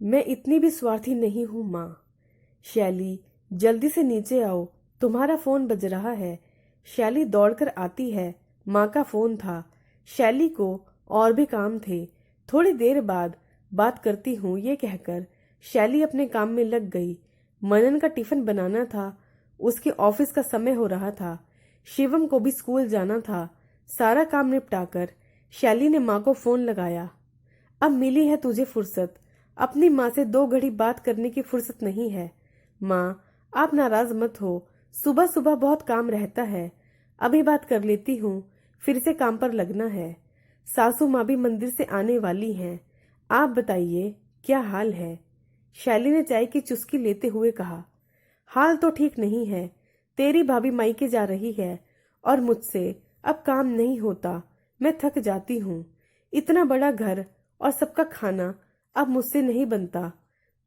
मैं इतनी भी स्वार्थी नहीं हूँ माँ। शैली, जल्दी से नीचे आओ, तुम्हारा फोन बज रहा है। शैली दौड़कर आती है। माँ का फोन था। शैली को और भी काम थे। थोड़ी देर बाद बात करती हूँ ये कहकर शैली अपने काम में लग गई। मनन का टिफिन बनाना था। उसके ऑफिस का समय हो रहा था। शिवम को भी स्कूल जाना था। सारा काम निपटाकर शैली ने माँ को फोन लगाया। अब मिली है तुझे फुर्सत। अपनी माँ से 2 घड़ी बात करने की फुर्सत नहीं है। माँ, आप नाराज मत हो। सुबह सुबह बहुत काम रहता है। अभी बात कर लेती हूँ, फिर से काम पर लगना है। सासू माँ भी मंदिर से आने वाली हैं। आप बताइए क्या हाल है? शैली ने चाय की चुस्की लेते हुए कहा। हाल तो ठीक नहीं है। तेरी भाभी मायके जा रही है और मुझसे अब काम नहीं होता। मैं थक जाती हूँ। इतना बड़ा घर और सबका खाना अब मुझसे नहीं बनता।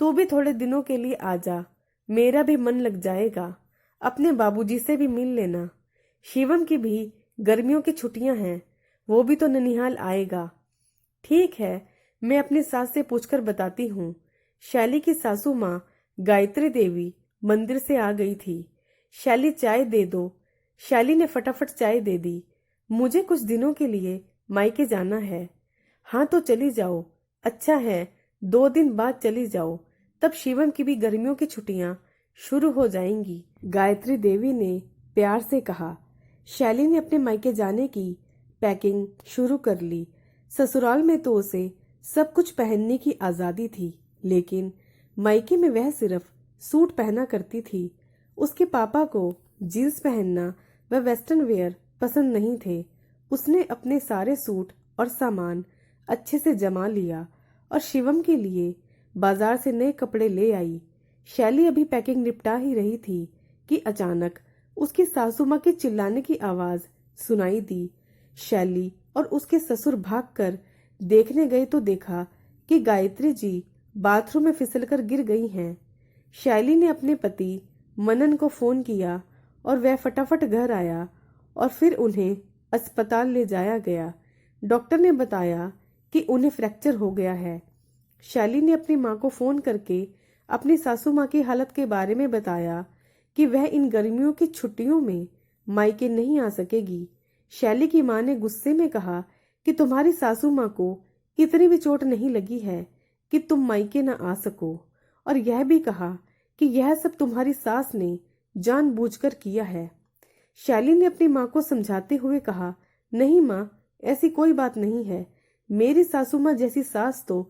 तू भी थोड़े दिनों के लिए आ जा, मेरा भी मन लग जाएगा। अपने बाबूजी से भी मिल लेना। शिवम की भी गर्मियों की छुट्टियां हैं, वो भी तो ननिहाल आएगा। ठीक है, मैं अपनी सास से पूछकर बताती हूँ। शैली की सासू माँ गायत्री देवी मंदिर से आ गई थी। शैली, चाय दे दो। शैली ने फटाफट चाय दे दी। मुझे कुछ दिनों के लिए मायके जाना है। हाँ तो चली जाओ। अच्छा है, 2 दिन बाद चली जाओ, तब शिवम की भी गर्मियों की छुट्टियां शुरू हो जाएंगी, गायत्री देवी ने प्यार से कहा। शैली ने अपने मायके जाने की पैकिंग शुरू कर ली। ससुराल में तो उसे सब कुछ पहनने की आजादी थी, लेकिन मायके में वह सिर्फ सूट पहना करती थी। उसके पापा को जीन्स पहनना व वेस्टर्न वेयर पसंद नहीं थे। उसने अपने सारे सूट और सामान अच्छे से जमा लिया और शिवम के लिए बाजार से नए कपड़े ले आई। शैली अभी पैकिंग निपटा ही रही थी कि अचानक उसकी सासू माँ के चिल्लाने की आवाज सुनाई दी। शैली और उसके ससुर भागकर देखने गए तो देखा कि गायत्री जी बाथरूम में फिसलकर गिर गई हैं। शैली ने अपने पति मनन को फोन किया और वह फटाफट घर आया और फिर उन्हें अस्पताल ले जाया गया। डॉक्टर ने बताया कि उन्हें फ्रैक्चर हो गया है। शैली ने अपनी माँ को फोन करके अपनी सासू माँ की हालत के बारे में बताया कि वह इन गर्मियों की छुट्टियों में मायके नहीं आ सकेगी। शैली की माँ ने गुस्से में कहा कि तुम्हारी सासू माँ को इतनी भी चोट नहीं लगी है कि तुम मायके न आ सको, और यह भी कहा कि यह सब तुम्हारी सास ने जानबूझकर किया है। शैली ने अपनी माँ को समझाते हुए कहा, नहीं माँ, ऐसी कोई बात नहीं है। मेरी सासू माँ जैसी सास तो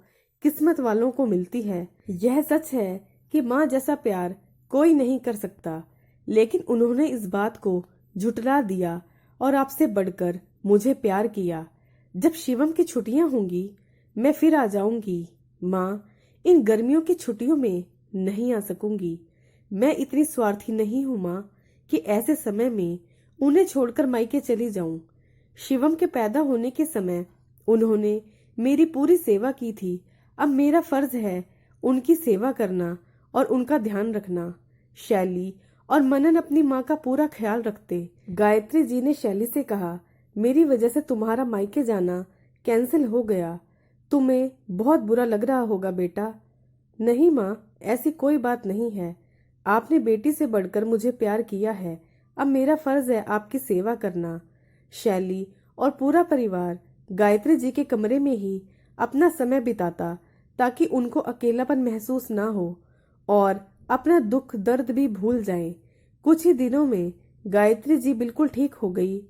किस्मत वालों को मिलती है। यह सच है कि माँ जैसा प्यार कोई नहीं कर सकता, लेकिन उन्होंने इस बात को झुठला दिया और आपसे बढ़कर मुझे प्यार किया। जब शिवम की छुट्टियां होंगी मैं फिर आ जाऊंगी। माँ, इन गर्मियों की छुट्टियों में नहीं आ सकूंगी। मैं इतनी स्वार्थी नहीं हूँ माँ कि ऐसे समय में उन्हें छोड़कर मायके चली जाऊं। शिवम के पैदा होने के समय उन्होंने मेरी पूरी सेवा की थी। अब मेरा फर्ज है उनकी सेवा करना और उनका ध्यान रखना। शैली और मनन अपनी माँ का पूरा ख्याल रखते। गायत्री जी ने शैली से कहा, मेरी वजह से तुम्हारा मायके जाना कैंसिल हो गया। तुम्हें बहुत बुरा लग रहा होगा बेटा। नहीं माँ, ऐसी कोई बात नहीं है। आपने बेटी से बढ़कर मुझे प्यार किया है। अब मेरा फर्ज है आपकी सेवा करना। शैली और पूरा परिवार गायत्री जी के कमरे में ही अपना समय बिताता ताकि उनको अकेलापन महसूस ना हो और अपना दुख दर्द भी भूल जाएं। कुछ ही दिनों में गायत्री जी बिल्कुल ठीक हो गई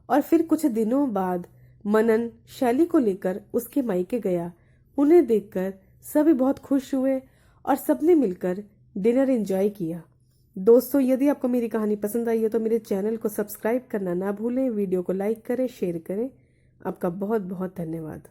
और फिर कुछ दिनों बाद मनन शैली को लेकर उसके मायके गया। उन्हें देखकर सभी बहुत खुश हुए और सबने मिलकर डिनर एंजॉय किया। दोस्तों, यदि आपको मेरी कहानी पसंद आई है तो मेरे चैनल को सब्सक्राइब करना ना भूलें। वीडियो को लाइक करें, शेयर करें। आपका बहुत बहुत धन्यवाद।